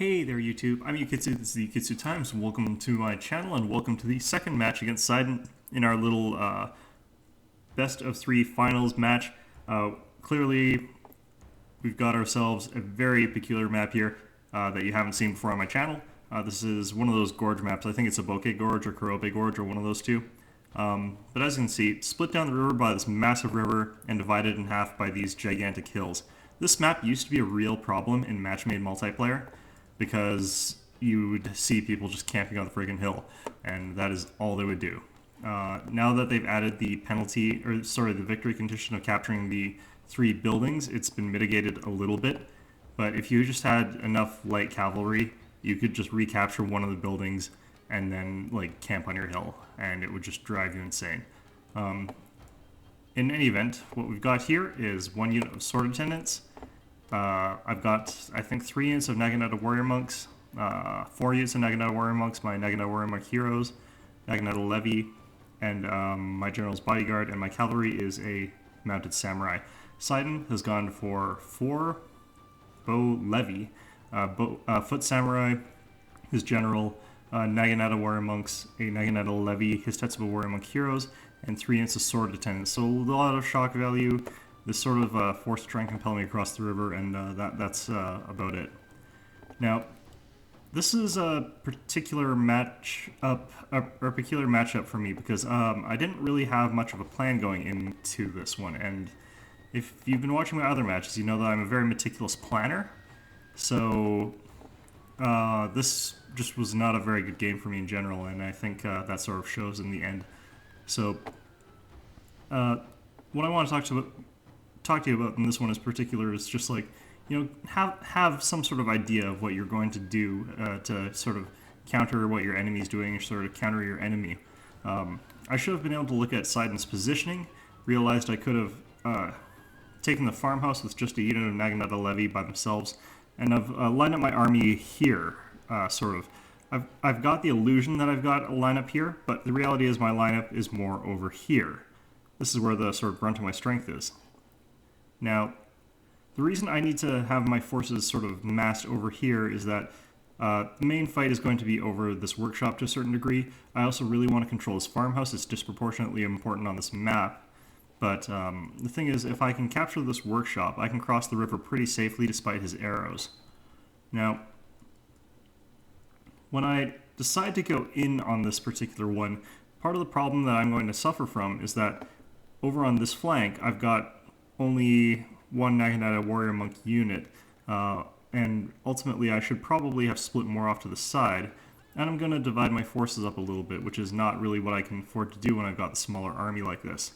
Hey there YouTube, I'm Yukitsu, this is the Yukitsu Times, welcome to my channel and welcome to the second match against Sydin in our little best of three finals match. Clearly we've got ourselves a very peculiar map here that you haven't seen before on my channel. This is one of those gorge maps. I think it's a Bokeh Gorge or Kurobe Gorge or one of those two. But as you can see, split down the river by this massive river and divided in half by these gigantic hills. This map used to be a real problem in match-made multiplayer, because you would see people just camping on the friggin' hill, and that is all they would do. Now that they've added the the victory condition of capturing the three buildings, it's been mitigated a little bit. But if you just had enough light cavalry, you could just recapture one of the buildings and then camp on your hill, and it would just drive you insane. In any event, what we've got here is one unit of sword attendants. I've got, I think, 3 units of Naginata warrior monks, 4 units of Naginata warrior monks, my Naginata warrior monk heroes, Naginata levy, and my general's bodyguard, and my cavalry is a mounted samurai. Sydin has gone for 4 bow levy, foot samurai, his general, Naginata warrior monks, a Naginata levy, his Tetsubo warrior monk heroes, and 3 units of sword attendants. So a lot of shock value. This sort of force to try and compel me across the river, and that's about it. Now, this is a particular matchup for me because I didn't really have much of a plan going into this one. And if you've been watching my other matches, you know that I'm a very meticulous planner. So this just was not a very good game for me in general, and I think that sort of shows in the end. So what I want to talk to you about in this one in particular is just have some sort of idea of what you're going to do to sort of counter what your enemy's doing, or sort of counter your enemy. I should have been able to look at Sydin's positioning, realized I could have taken the farmhouse with just a unit of Naginata levy by themselves, and I've lined up my army here, sort of. I've got the illusion that I've got a lineup here, but the reality is my lineup is more over here. This is where the sort of brunt of my strength is. Now, the reason I need to have my forces sort of massed over here is that the main fight is going to be over this workshop to a certain degree. I also really want to control this farmhouse. It's disproportionately important on this map. But the thing is, if I can capture this workshop, I can cross the river pretty safely despite his arrows. Now, when I decide to go in on this particular one, part of the problem that I'm going to suffer from is that over on this flank, I've got only one Naginata warrior monk unit, and ultimately I should probably have split more off to the side, and I'm going to divide my forces up a little bit, which is not really what I can afford to do when I've got a smaller army like this.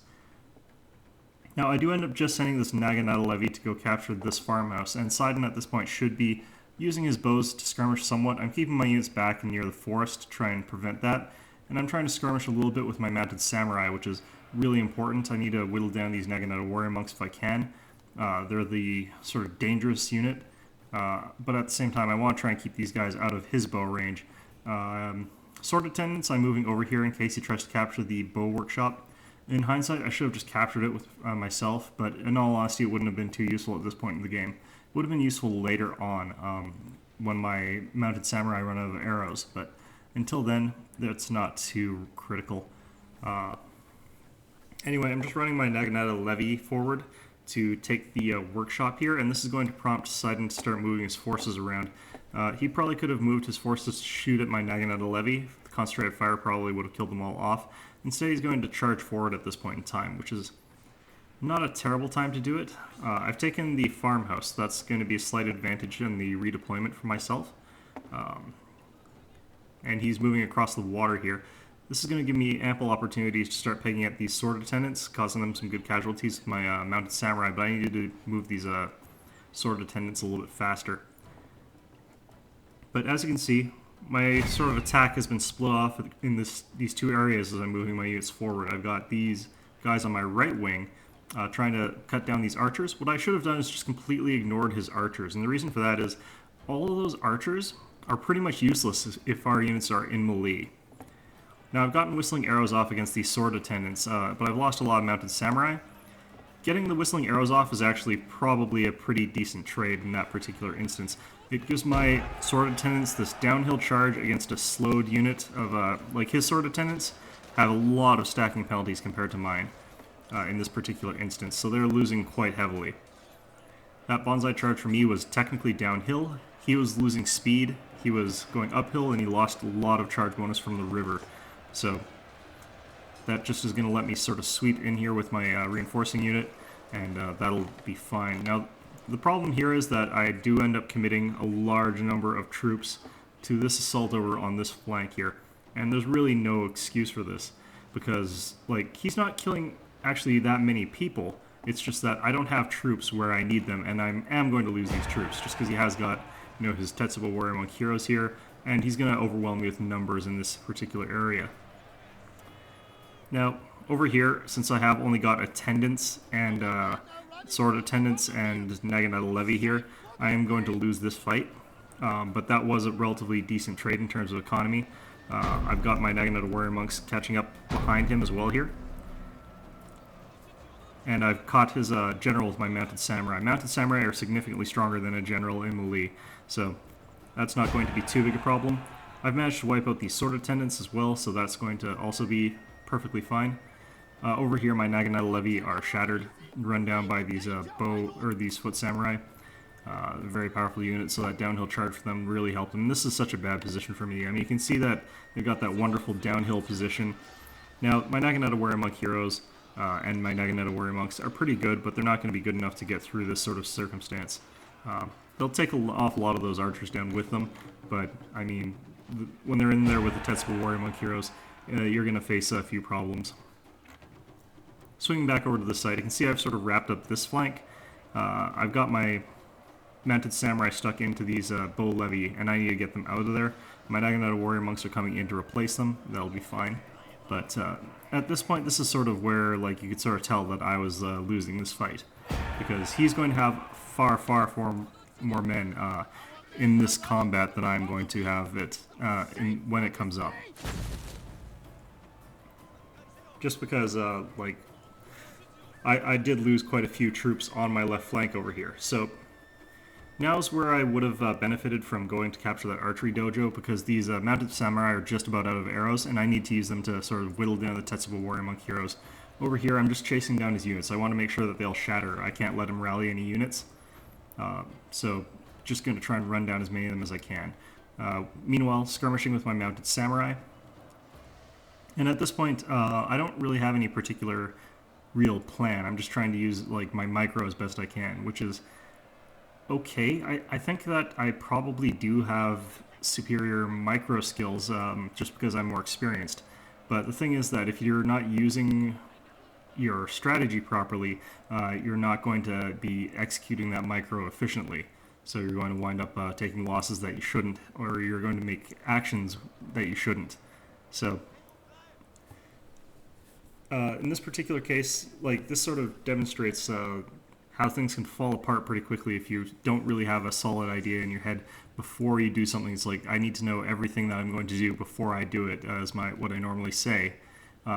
Now, I do end up just sending this Naginata levy to go capture this farmhouse, and Sydin at this point should be using his bows to skirmish somewhat. I'm keeping my units back near the forest to try and prevent that, and I'm trying to skirmish a little bit with my mounted samurai, which is really important. I need to whittle down these Naginata warrior monks if I can. They're the sort of dangerous unit, but at the same time I want to try and keep these guys out of his bow range. Sword attendants, I'm moving over here in case he tries to capture the bow workshop. In hindsight, I should have just captured it with myself, but in all honesty it wouldn't have been too useful at this point in the game. It would have been useful later on when my mounted samurai run out of arrows, but until then that's not too critical. Anyway, I'm just running my Naginata levy forward to take the workshop here, and this is going to prompt Sydin to start moving his forces around. He probably could have moved his forces to shoot at my Naginata levy. The concentrated fire probably would have killed them all off. Instead, he's going to charge forward at this point in time, which is not a terrible time to do it. I've taken the farmhouse. That's going to be a slight advantage in the redeployment for myself. And he's moving across the water here. This is going to give me ample opportunities to start pegging at these sword attendants, causing them some good casualties with my mounted samurai, but I needed to move these sword attendants a little bit faster. But as you can see, my sort of attack has been split off in these two areas as I'm moving my units forward. I've got these guys on my right wing trying to cut down these archers. What I should have done is just completely ignored his archers, and the reason for that is all of those archers are pretty much useless if our units are in melee. Now, I've gotten whistling arrows off against these sword attendants, but I've lost a lot of mounted samurai. getting the whistling arrows off is actually probably a pretty decent trade in that particular instance. It gives my sword attendants this downhill charge against a slowed unit of, like his sword attendants have a lot of stacking penalties compared to mine in this particular instance, so they're losing quite heavily. That bonsai charge for me was technically downhill. He was losing speed, he was going uphill, and he lost a lot of charge bonus from the river. So that just is going to let me sort of sweep in here with my reinforcing unit, and that'll be fine. Now, the problem here is that I do end up committing a large number of troops to this assault over on this flank here, and there's really no excuse for this, because, like, he's not killing actually that many people. It's just that I don't have troops where I need them, and I am going to lose these troops, just because he has got, you know, his Tetsubo Warrior Monk heroes here, and he's going to overwhelm me with numbers in this particular area. Now, over here, since I have only got attendants and sword attendants and Naginata Levy here, I am going to lose this fight, but that was a relatively decent trade in terms of economy. I've got my Naginata Warrior Monks catching up behind him as well here. And I've caught his general with my Mounted Samurai. Mounted Samurai are significantly stronger than a general in melee, so that's not going to be too big a problem. I've managed to wipe out these sword attendants as well, so that's going to also be perfectly fine. Over here, my Naginata Levy are shattered, run down by these these foot samurai. Very powerful unit, so that downhill charge for them really helped them. This is such a bad position for me. I mean, you can see that they've got that wonderful downhill position. Now, my Naginata Warrior Monk heroes and my Naginata Warrior Monks are pretty good, but they're not going to be good enough to get through this sort of circumstance. They'll take an awful lot of those archers down with them, but, I mean, when they're in there with the Tetsubo Warrior Monk heroes, you're going to face a few problems. Swinging back over to the side, you can see I've sort of wrapped up this flank. I've got my Mounted Samurai stuck into these bow levy, and I need to get them out of there. My Naginata Warrior Monks are coming in to replace them. That'll be fine. But at this point, this is sort of where, like, you could sort of tell that I was losing this fight, because he's going to have far more men in this combat than I'm going to have it when it comes up. Just because, like, I did lose quite a few troops on my left flank over here. So now's where I would have benefited from going to capture that archery dojo, because these Mounted Samurai are just about out of arrows, and I need to use them to sort of whittle down the Tetsubo Warrior Monk heroes. Over here, I'm just chasing down his units. I want to make sure that they'll shatter. I can't let him rally any units. So just going to try and run down as many of them as I can. Meanwhile, skirmishing with my Mounted Samurai. And at this point, I don't really have any particular real plan. I'm just trying to use, like, my micro as best I can, which is okay. I think that I probably do have superior micro skills just because I'm more experienced. But the thing is that if you're not using your strategy properly, you're not going to be executing that micro efficiently. So you're going to wind up taking losses that you shouldn't, or you're going to make actions that you shouldn't. So in this particular case, like, this sort of demonstrates how things can fall apart pretty quickly if you don't really have a solid idea in your head before you do something. It's like, I need to know everything that I'm going to do before I do it, as what I normally say.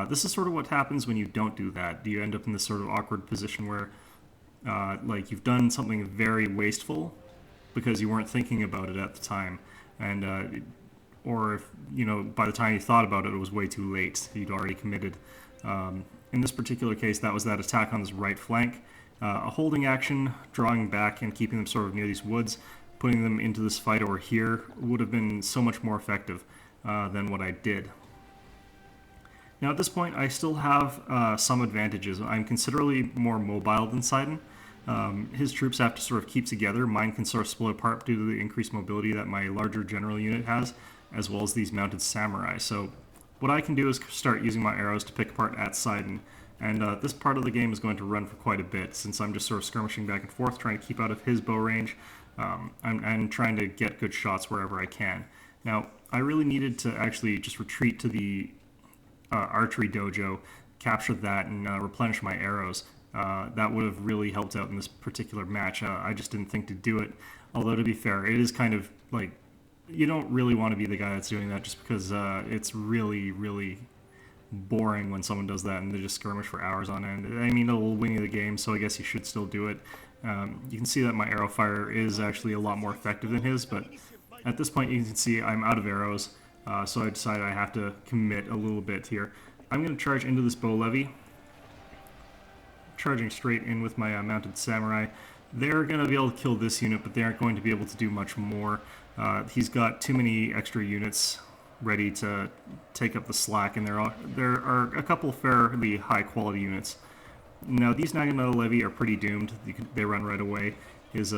This is sort of what happens when you don't do that. You end up in this sort of awkward position where, like, you've done something very wasteful because you weren't thinking about it at the time, and or if, you know, by the time you thought about it, it was way too late. You'd already committed. In this particular case, that was that attack on this right flank. A holding action, drawing back and keeping them sort of near these woods, putting them into this fight over here would have been so much more effective than what I did. Now at this point, I still have some advantages. I'm considerably more mobile than Sydin. His troops have to sort of keep together. Mine can sort of split apart due to the increased mobility that my larger general unit has, as well as these Mounted Samurai. So what I can do is start using my arrows to pick apart at Sydin. And this part of the game is going to run for quite a bit, since I'm just sort of skirmishing back and forth, trying to keep out of his bow range. I'm trying to get good shots wherever I can. Now, I really needed to actually just retreat to the archery dojo, capture that, and replenish my arrows. That would have really helped out in this particular match. I just didn't think to do it. Although, to be fair, it is kind of like, you don't really want to be the guy that's doing that, just because it's really boring when someone does that and they just skirmish for hours on end. I mean, it'll win you the game, so I guess you should still do it. You can see that my arrow fire is actually a lot more effective than his, but at this point you can see I'm out of arrows, so I decided I have to commit a little bit here. I'm going to charge into this bow levy, charging straight in with my mounted samurai. They're going to be able to kill this unit, but they aren't going to be able to do much more. He's got too many extra units ready to take up the slack, and there are a couple fairly high quality units. Now these Naginata Levy are pretty doomed. They run right away. His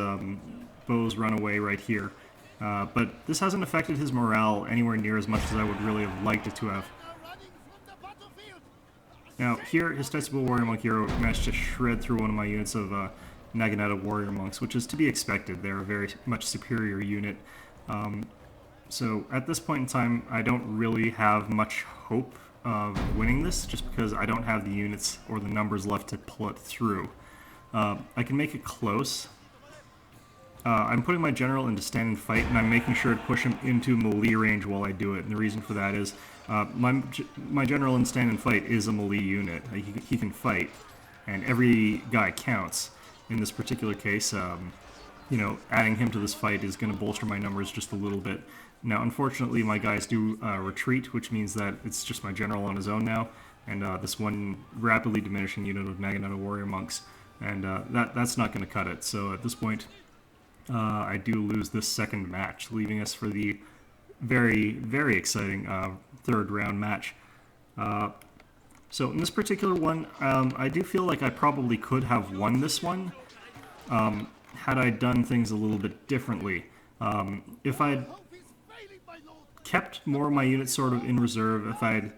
bows run away right here. But this hasn't affected his morale anywhere near as much as I would really have liked it to have. Now here, his Tetsubo Warrior Monk Hero managed to shred through one of my units of Naginata Warrior Monks, which is to be expected. They're a very much superior unit. So at this point in time, I don't really have much hope of winning this, just because I don't have the units or the numbers left to pull it through. I can make it close. I'm putting my general into stand and fight, and I'm making sure to push him into melee range while I do it. And the reason for that is my general in stand and fight is a melee unit. He can fight, and every guy counts. In this particular case, you know, adding him to this fight is going to bolster my numbers just a little bit. Now, unfortunately, my guys do retreat, which means that it's just my general on his own now, and this one rapidly diminishing unit of Naginata Warrior Monks, and that's not going to cut it. So at this point, I do lose this second match, leaving us for the very, very exciting third round match. So in this particular one, I do feel like I probably could have won this one had I done things a little bit differently. If I'd kept more of my units sort of in reserve, if I'd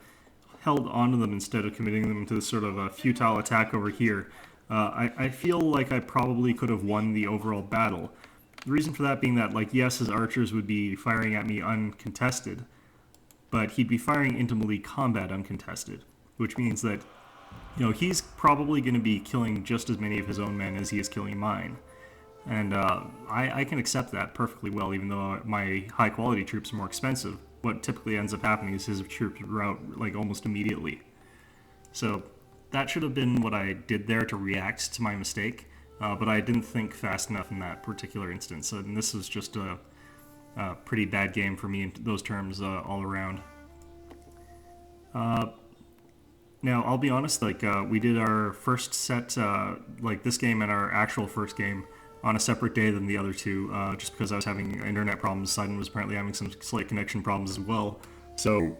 held onto them instead of committing them to sort of a futile attack over here, I feel like I probably could have won the overall battle. The reason for that being that, like, yes, his archers would be firing at me uncontested, but he'd be firing into melee combat uncontested, which means that, you know, he's probably going to be killing just as many of his own men as he is killing mine. And I can accept that perfectly well, even though my high-quality troops are more expensive. What typically ends up happening is his troops rout, like, almost immediately. So that should have been what I did there to react to my mistake, but I didn't think fast enough in that particular instance. And this was just a pretty bad game for me in those terms all around. Now, I'll be honest, like, we did our first set, like this game and our actual first game, on a separate day than the other two, just because I was having internet problems. Sydin was apparently having some slight connection problems as well. So,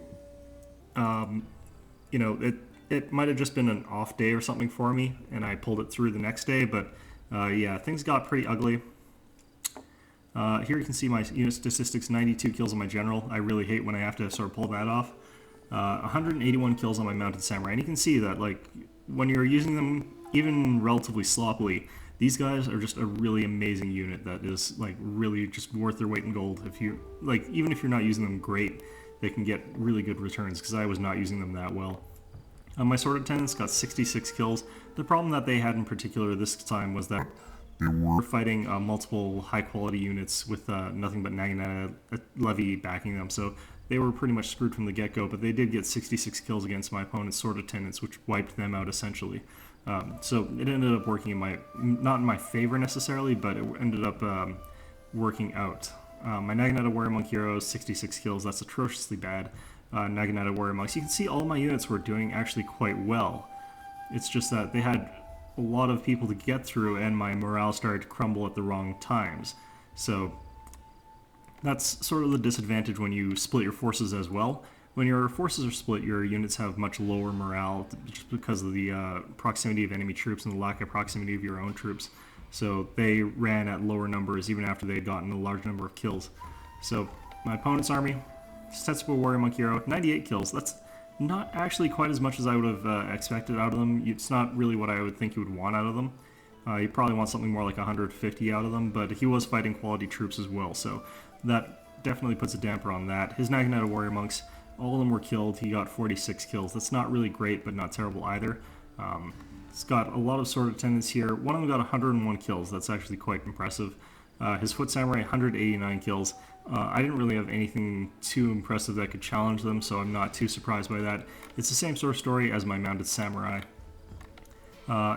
you know, it might have just been an off day or something for me, and I pulled it through the next day, but yeah, things got pretty ugly. Here you can see my unit statistics: 92 kills on my general. I really hate when I have to sort of pull that off. 181 kills on my mounted samurai, and you can see that, like, when you're using them even relatively sloppily, these guys are just a really amazing unit that is, like, really just worth their weight in gold. If you, like, even if you're not using them great, they can get really good returns, because I was not using them that well. My sword attendants got 66 kills. The problem that they had in particular this time was that they were fighting multiple high-quality units with nothing but Naginata Levy backing them, so they were pretty much screwed from the get-go, but they did get 66 kills against my opponent's sword attendants, which wiped them out essentially. So it ended up working in not in my favor necessarily, but it ended up working out. My Naginata Warrior Monk hero, 66 kills, that's atrociously bad. Naginata Warrior Monks, you can see all my units were doing actually quite well. It's just that they had a lot of people to get through, and my morale started to crumble at the wrong times. So that's sort of the disadvantage when you split your forces as well. When your forces are split, your units have much lower morale just because of the proximity of enemy troops and the lack of proximity of your own troops. So they ran at lower numbers even after they had gotten a large number of kills. So my opponent's army, Tetsubo Warrior Monk Hero, 98 kills. That's not actually quite as much as I would have expected out of them. It's not really what I would think you would want out of them. You probably want something more like 150 out of them, but he was fighting quality troops as well, so that definitely puts a damper on that. His Naginata Warrior Monks, all of them were killed. He got 46 kills. That's not really great, but not terrible either. He's got a lot of sword attendants here. One of them got 101 kills. That's actually quite impressive. His Foot Samurai, 189 kills. I didn't really have anything too impressive that could challenge them, so I'm not too surprised by that. It's the same sort of story as my Mounted Samurai,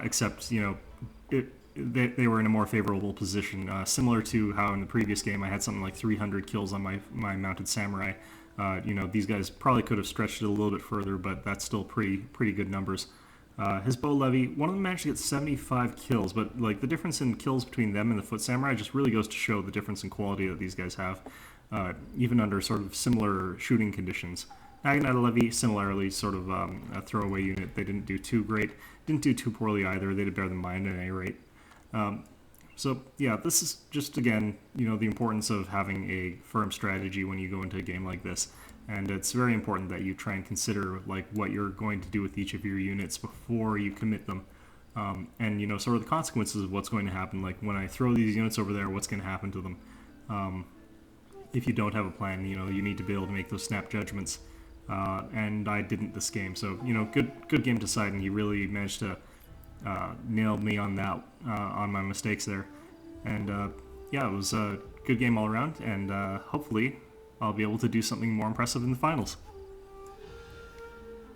except, they were in a more favorable position, similar to how in the previous game I had something like 300 kills on my Mounted Samurai. These guys probably could have stretched it a little bit further, but that's still pretty good numbers. His bow levy, one of them managed to get 75 kills, but like the difference in kills between them and the Foot Samurai just really goes to show the difference in quality that these guys have, even under sort of similar shooting conditions. Naginata Levy, similarly, sort of a throwaway unit. They didn't do too great, didn't do too poorly either. They did better than mine at any rate. So yeah, this is just, again, the importance of having a firm strategy when you go into a game like this. And it's very important that you try and consider like what you're going to do with each of your units before you commit them. And sort of the consequences of what's going to happen. Like when I throw these units over there, what's going to happen to them? If you don't have a plan, you need to be able to make those snap judgments. And I didn't this game. So, good game to Sydin. He really managed to nailed me on that, on my mistakes there. And yeah, it was a good game all around, and hopefully I'll be able to do something more impressive in the finals.